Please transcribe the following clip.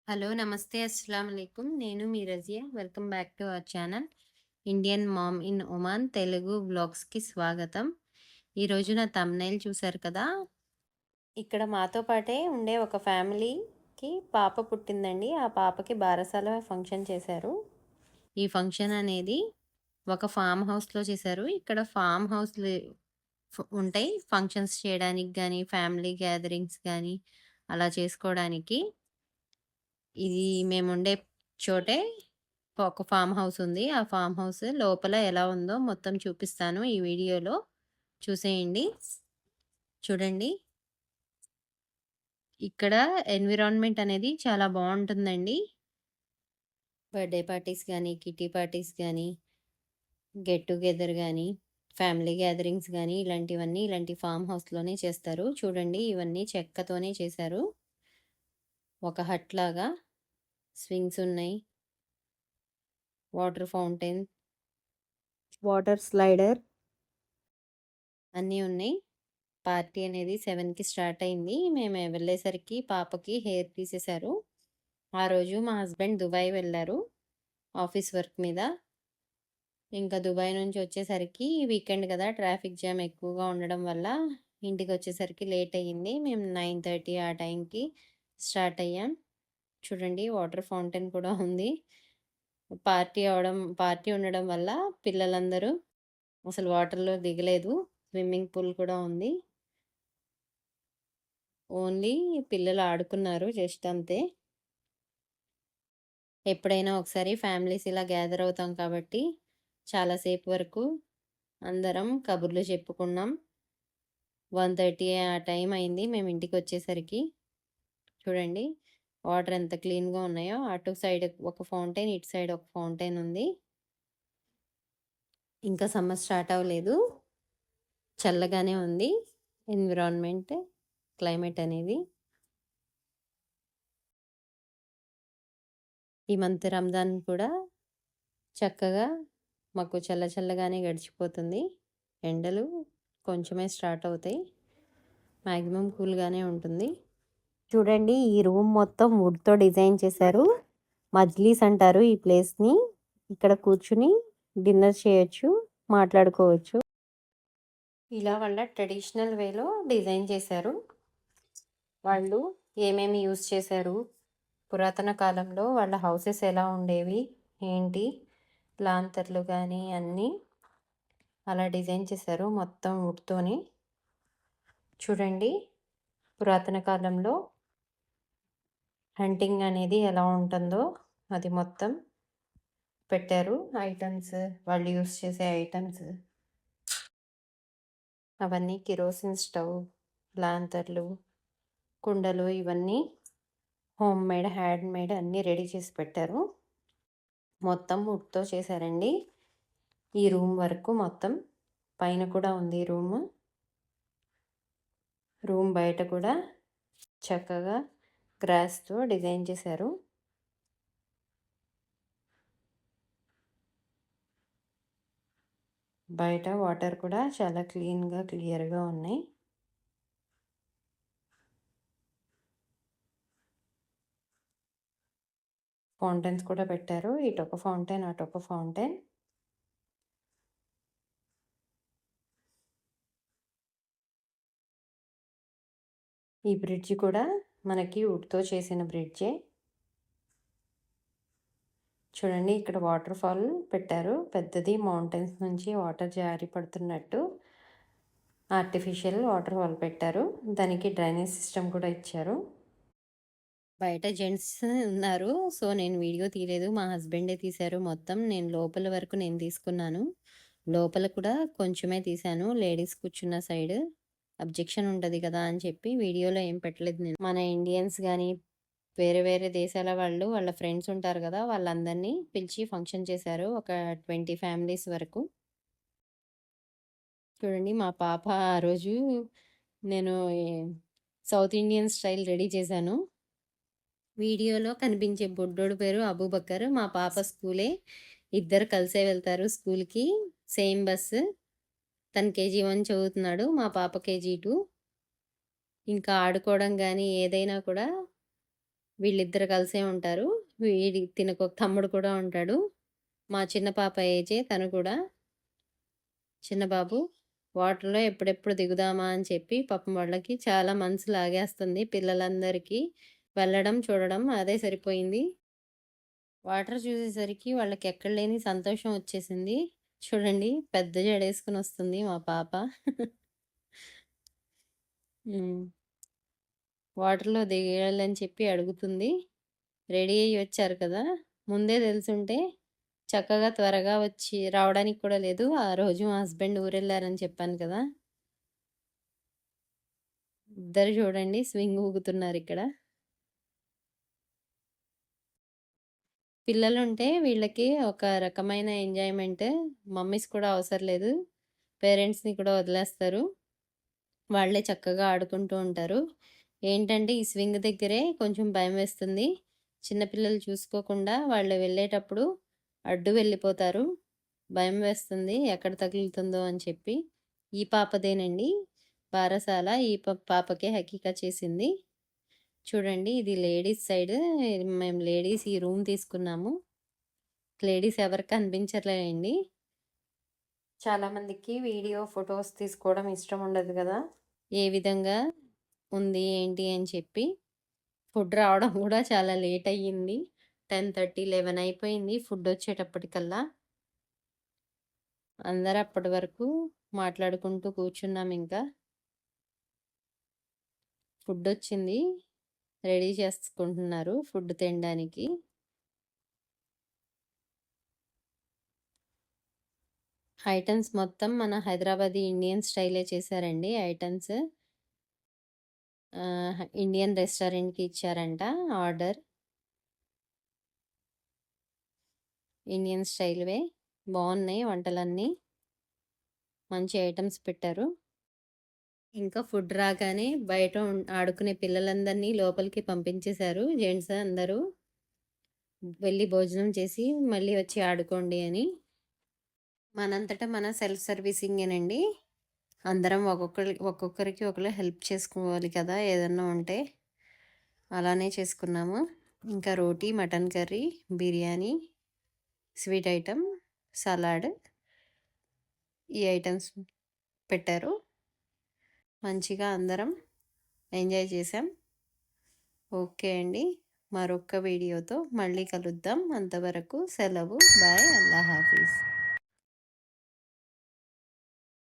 Hello! నమస్తే. అస్సలాముఅలైకుం. నేను మీ Raziya. Welcome back to our channel. Indian mom in Oman Telugu వ్లాగ్స్‌కి స్వాగతం. ఈరోజు నా థంబ్‌నెయిల్ చూసారు కదా! ఇక్కడ మాతో పాటే ఉండే ఒక ఫ్యామిలీకి పాప పుట్టిందండి. ఆ పాపకి బారసాల ఫంక్షన్ చేశారు. ఈ ఫంక్షన్ అనేది ఒక ఫార్మ్ హౌస్‌లో చేశారు. ఇక్కడ ఫార్మ్ హౌస్‌లు ఉంటాయి. ఫంక్షన్స్ చేయడానికి గానీ, ఫ్యామిలీ గ్యాదరింగ్స్ గానీ అలా చేసుకోవడానికి. ఇది మేముండే చోటే ఒక ఫార్మ్ హౌస్ ఉంది. ఆ ఫార్మ్ హౌస్ లోపల ఎలా ఉందో మొత్తం చూపిస్తాను ఈ వీడియోలో. చూసేయండి. చూడండి. ఇక్కడ ఎన్విరాన్మెంట్ అనేది చాలా బావుంటుందండి. బర్త్‌డే పార్టీస్ గానీ, కిట్టి పార్టీస్ గానీ, గెట్ టుగెదర్ గానీ, ఫ్యామిలీ గ్యాదరింగ్స్ గానీ ఇలాంటివన్నీ ఇలాంటి ఫార్మ్ హౌస్‌లోనే చేస్తారు. చూడండి ఇవన్నీ చెక్కతోనే చేశారు. ఒక హట్ లాగా స్వింగ్స్ ఉన్నాయి. వాటర్ ఫౌంటైన్, వాటర్ స్లైడర్ అన్నీ ఉన్నాయి. పార్టీ అనేది 7కి స్టార్ట్ అయింది. మేము వెళ్ళేసరికి పాపకి హెయిర్ తీసేశారు. ఆ రోజు మా హస్బెండ్ దుబాయ్ వెళ్లారు ఆఫీస్ వర్క్ మీద. ఇంకా దుబాయ్ నుంచి వచ్చేసరికి వీకెండ్ కదా! ట్రాఫిక్ జామ్ ఎక్కువగా ఉండడం వల్ల ఇంటికొచ్చేసరికి లేట్ అయ్యింది. మేము 9:30 ఆ టైంకి స్టార్ట్ అయ్యాం. చూడండి వాటర్ ఫౌంటైన్ కూడా ఉంది. పార్టీ ఉండడం వల్ల పిల్లలందరూ అసలు వాటర్‌లో దిగలేదు. స్విమ్మింగ్ పూల్ కూడా ఉంది. ఓన్లీ పిల్లలు ఆడుకున్నారు జస్ట్ అంతే. ఎప్పుడైనా ఒకసారి ఫ్యామిలీస్ ఇలా గ్యాదర్ అవుతాం కాబట్టి చాలా సేపు వరకు అందరం కబుర్లు చెప్పుకున్నాం. 1:30 ఆ టైం అయింది మేము ఇంటికొచ్చేసరికి. చూడండి వాటర్ ఎంత క్లీన్‌గా ఉన్నాయో. అటు సైడ్ ఒక ఫౌంటైన్, ఇటు సైడ్ ఒక ఫౌంటైన్ ఉంది. ఇంకా సమ్మర్ స్టార్ట్ అవ్వలేదు. చల్లగానే ఉంది ఎన్విరాన్మెంట్, క్లైమేట్ అనేది. ఈ మంత్ రంజాన్ కూడా చక్కగా మాకు చల్లగానే గడిచిపోతుంది. ఎండలు కొంచెమే స్టార్ట్ అవుతాయి. మాక్సిమం కూల్‌గానే ఉంటుంది. చూడండి ఈ రూమ్ మొత్తం వుడ్‌తో డిజైన్ చేశారు. మజ్లీస్ అంటారు ఈ ప్లేస్‌ని. ఇక్కడ కూర్చుని డిన్నర్ చేయొచ్చు, మాట్లాడుకోవచ్చు. ఇలా వాళ్ళ ట్రెడిషనల్ వేలో డిజైన్ చేశారు. వాళ్ళు ఏమేమి యూజ్ చేశారు, పురాతన కాలంలో వాళ్ళ హౌసెస్ ఎలా ఉండేవి, ఏంటి లాంతర్లు కానీ అన్నీ అలా డిజైన్ చేశారు మొత్తం వుడ్‌తోని. చూడండి పురాతన కాలంలో హంటింగ్ అనేది ఎలా ఉంటుందో అది మొత్తం పెట్టారు. ఐటమ్స్, వాళ్ళు యూజ్ చేసే ఐటమ్స్ అవన్నీ కిరోసిన్ స్టవ్, లాంతర్లు, కుండలు ఇవన్నీ హ్యాండ్ మేడ్ అన్నీ రెడీ చేసి పెట్టారు. మొత్తం వుడ్‌తో చేశారండి. ఈ రూమ్ వరకు మొత్తం. పైన కూడా ఉంది రూము. రూమ్ బయట కూడా చక్కగా గ్రాస్‌తో డిజైన్ చేశారు. బయట వాటర్ కూడా చాలా క్లీన్‌గా, క్లియర్‌గా ఉన్నాయి. ఫౌంటైన్స్ కూడా పెట్టారు. ఇటొక ఫౌంటైన్, అటొక ఫౌంటైన్. ఈ బ్రిడ్జ్ కూడా మనకి వుడ్‌తో చేసిన బ్రిడ్జే. చూడండి ఇక్కడ వాటర్ ఫాల్ పెట్టారు. పెద్దది మౌంటైన్స్ నుంచి వాటర్ జారి పడుతున్నట్టు ఆర్టిఫిషియల్ వాటర్ ఫాల్ పెట్టారు. దానికి డ్రైనేజ్ సిస్టమ్ కూడా ఇచ్చారు. బయట జెంట్స్ ఉన్నారు. సో, నేను వీడియో తీయలేదు. మా హస్బెండే తీశారు మొత్తం. నేను లోపల వరకు నేను తీసుకున్నాను. లోపల కూడా కొంచెమే తీశాను. లేడీస్ కూర్చున్న సైడ్ అబ్జెక్షన్ ఉంటది కదా అని చెప్పి వీడియోలో ఏం పెట్టలేదు నేను. మన ఇండియన్స్ గానీ, వేరే వేరే దేశాల వాళ్ళు వాళ్ళ ఫ్రెండ్స్ ఉంటారు కదా! వాళ్ళందరినీ పిలిచి ఫంక్షన్ చేశారు. ఒక 20 ఫ్యామిలీస్ వరకు. చూడండి మా పాప ఆ రోజు నేను సౌత్ ఇండియన్ స్టైల్ రెడీ చేశాను. వీడియోలో కనిపించే బుడ్డోడు పేరు అబూబక్కర్. మా పాప స్కూలే. ఇద్దరు కలిసే వెళ్తారు స్కూల్‌కి. Same bus. తను KG1 చదువుతున్నాడు. మా పాప KG2. ఇంకా ఆడుకోవడం గానీ ఏదైనా కూడా వీళ్ళిద్దరు కలిసే ఉంటారు. తినకొక తమ్ముడు కూడా ఉంటాడు. మా చిన్న పాప ఏజే తను కూడా. చిన్న బాబు. వాటర్‌లో ఎప్పుడెప్పుడు దిగుదామా అని చెప్పి పాపం వాళ్ళకి చాలా మనసు లాగేస్తుంది పిల్లలందరికీ. వెళ్ళడం, చూడడం అదే సరిపోయింది. వాటర్ చూసేసరికి వాళ్ళకెక్కడ లేని సంతోషం వచ్చేసింది. చూడండి పెద్ద జడేసుకొనొస్తుంది మా పాప. హ్మ్. వాటర్‌లో దిగాలని చెప్పి అడుగుతుంది. రెడీ అయ్యి వచ్చారు కదా! ముందే తెలిసుంటే చక్కగా త్వరగా వచ్చి రావడానికి కూడా లేదు. ఆ రోజు మా హస్బెండ్ ఊరెళ్లారని చెప్పాను కదా! ఇద్దరు చూడండి స్వింగ్ ఊగుతున్నారిక్కడ. పిల్లలుంటే వీళ్ళకి ఒక రకమైన ఎంజాయ్‌మెంట్. మమ్మీస్ కూడా అవసరం లేదు. పేరెంట్స్‌ని కూడా వదిలేస్తారు. వాళ్ళే చక్కగా ఆడుకుంటూ ఉంటారు. ఏంటంటే ఈ స్వింగ్ దగ్గరే కొంచెం భయమేస్తుంది. చిన్న పిల్లలు చూసుకోకుండా వాళ్ళు వెళ్ళేటప్పుడు అడ్డు వెళ్ళిపోతారు. భయం వేస్తుంది ఎక్కడ తగులుతుందో అని చెప్పి. ఈ పాపదేనండి బారసాల. ఈ పాపకే హకీకా చేసింది. చూడండి ఇది లేడీస్ సైడ్. మేము లేడీస్ ఈ రూమ్ తీసుకున్నాము. లేడీస్ ఎవరు కనిపించట్లేదండి. చాలామందికి వీడియో, ఫోటోస్ తీసుకోవడం ఇష్టం ఉండదు కదా! ఏ విధంగా ఉంది ఏంటి అని చెప్పి. ఫుడ్ రావడం కూడా చాలా లేట్ అయ్యింది. 10:30, 11 అయిపోయింది ఫుడ్ వచ్చేటప్పటికల్లా. అందరూ అప్పటి వరకు మాట్లాడుకుంటూ కూర్చున్నాం ఇంకా. ఫుడ్ వచ్చింది. రెడీ చేసుకుంటున్నారు ఫుడ్ తినడానికి. ఐటెమ్స్ మొత్తం మన హైదరాబాదీ ఇండియన్ స్టైలే చేశారండి ఐటెమ్స్. ఇండియన్ రెస్టారెంట్‌కి ఇచ్చారంట ఆర్డర్. ఇండియన్ స్టైల్‌వే. బావున్నాయి వంటలన్నీ. మంచి ఐటెమ్స్ పెట్టారు. ఇంకా ఫుడ్ రాగానే బయట ఆడుకునే పిల్లలందరినీ లోపలికి పంపించేశారు జెంట్స్ అందరూ. వెళ్ళి భోజనం చేసి మళ్ళీ వచ్చి ఆడుకోండి అని. మనంతట మన సెల్ఫ్ సర్వీసింగేనండి. అందరం ఒక్కొక్కరికి ఒకళ్ళు హెల్ప్ చేసుకోవాలి కదా! ఏదన్నా ఉంటే. అలానే చేసుకున్నాము. ఇంకా రోటీ, mutton curry, biryani, sweet item, salad ఈ ఐటెమ్స్ పెట్టారు. మంచిగా అందరం ఎంజాయ్ చేసాం. ఓకే అండి. మరొక్క వీడియోతో మళ్ళీ కలుద్దాం. అంతవరకు సెలవు. బాయ్. అల్లా హాఫీజ్.